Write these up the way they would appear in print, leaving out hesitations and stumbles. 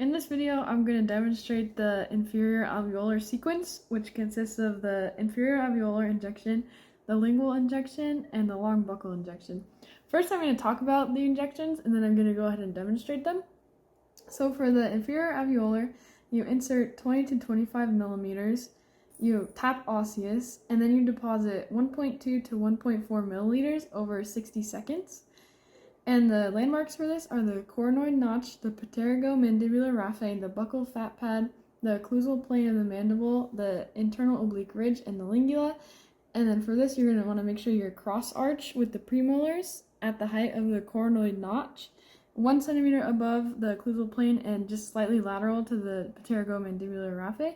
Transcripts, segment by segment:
In this video, I'm going to demonstrate the inferior alveolar sequence, which consists of the inferior alveolar injection, the lingual injection, and the long buccal injection. First, I'm going to talk about the injections, and then I'm going to go ahead and demonstrate them. So for the inferior alveolar, you insert 20 to 25 millimeters, you tap osseous, and then you deposit 1.2 to 1.4 milliliters over 60 seconds. And the landmarks for this are the coronoid notch, the pterygomandibular raphe, the buccal fat pad, the occlusal plane of the mandible, the internal oblique ridge, and the lingula. And then for this, you're going to want to make sure you're cross arch with the premolars at the height of the coronoid notch, 1 centimeter above the occlusal plane and just slightly lateral to the pterygomandibular raphe.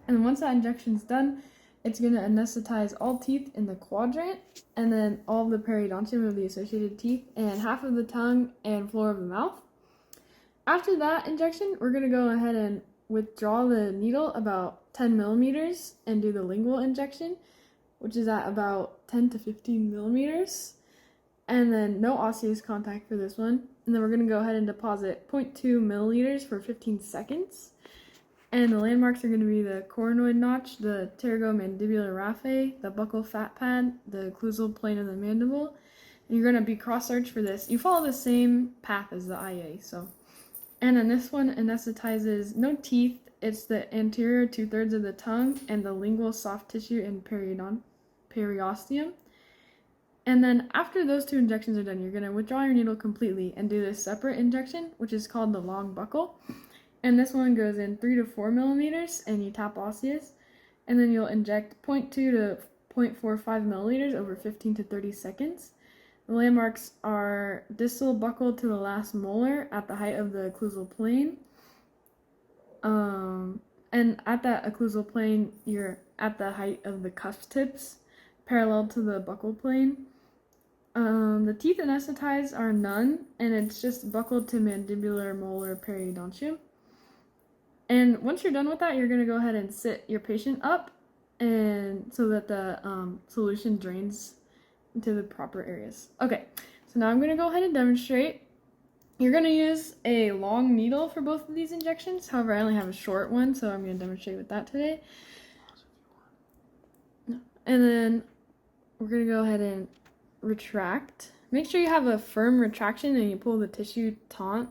And once that injection's done, it's going to anesthetize all teeth in the quadrant, and then all of the periodontium of the associated teeth, and half of the tongue and floor of the mouth. After that injection, we're going to go ahead and withdraw the needle about 10 millimeters and do the lingual injection, which is at about 10 to 15 millimeters. And then no osseous contact for this one. And then we're going to go ahead and deposit 0.2 milliliters for 15 seconds. And the landmarks are going to be the coronoid notch, the pterygomandibular raphe, the buccal fat pad, the occlusal plane of the mandible. And you're going to be cross-arch for this. You follow the same path as the IA. And then this one anesthetizes no teeth. It's the anterior 2/3 of the tongue and the lingual soft tissue and periosteum. And then after those two injections are done, you're going to withdraw your needle completely and do this separate injection, which is called the long buccal. And this one goes in 3 to 4 millimeters, and you tap osseous. And then you'll inject 0.2 to 0.45 milliliters over 15 to 30 seconds. The landmarks are distal buccal to the last molar at the height of the occlusal plane. And at that occlusal plane, you're at the height of the cuff tips, parallel to the buccal plane. The teeth anesthetized are none, and it's just buccal to mandibular molar periodontium. And once you're done with that, you're going to go ahead and sit your patient up, and so that the solution drains into the proper areas. Okay, so now I'm going to go ahead and demonstrate. You're going to use a long needle for both of these injections. However, I only have a short one, so I'm going to demonstrate with that today. And then we're going to go ahead and retract. Make sure you have a firm retraction and you pull the tissue taut.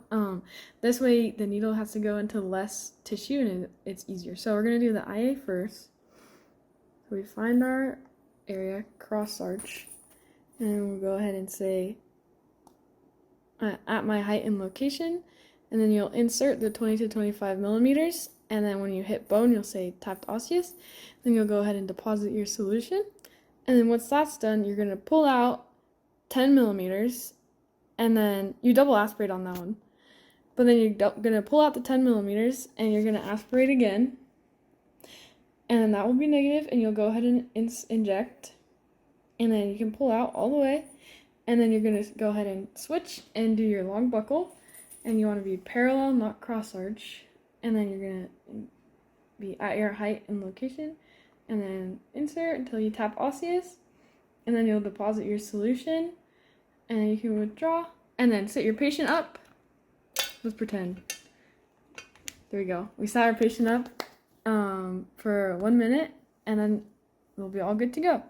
This way the needle has to go into less tissue and it's easier. So we're going to do the IA first. So we find our area, cross arch, and we'll go ahead and say at my height and location, and then you'll insert the 20 to 25 millimeters, and then when you hit bone you'll say tapped osseous. Then you'll go ahead and deposit your solution, and then once that's done, you're going to pull out 10 millimeters, and then you double aspirate on that one. But then you're going to pull out the 10 millimeters, and you're going to aspirate again, and then that will be negative, and you'll go ahead and inject, and then you can pull out all the way, and then you're going to go ahead and switch and do your long buccal, and you want to be parallel, not cross arch, and then you're going to be at your height and location, and then insert until you tap osseous. And then you'll deposit your solution, and you can withdraw, and then sit your patient up. Let's pretend. There we go. We sat our patient up for 1 minute, and then we'll be all good to go.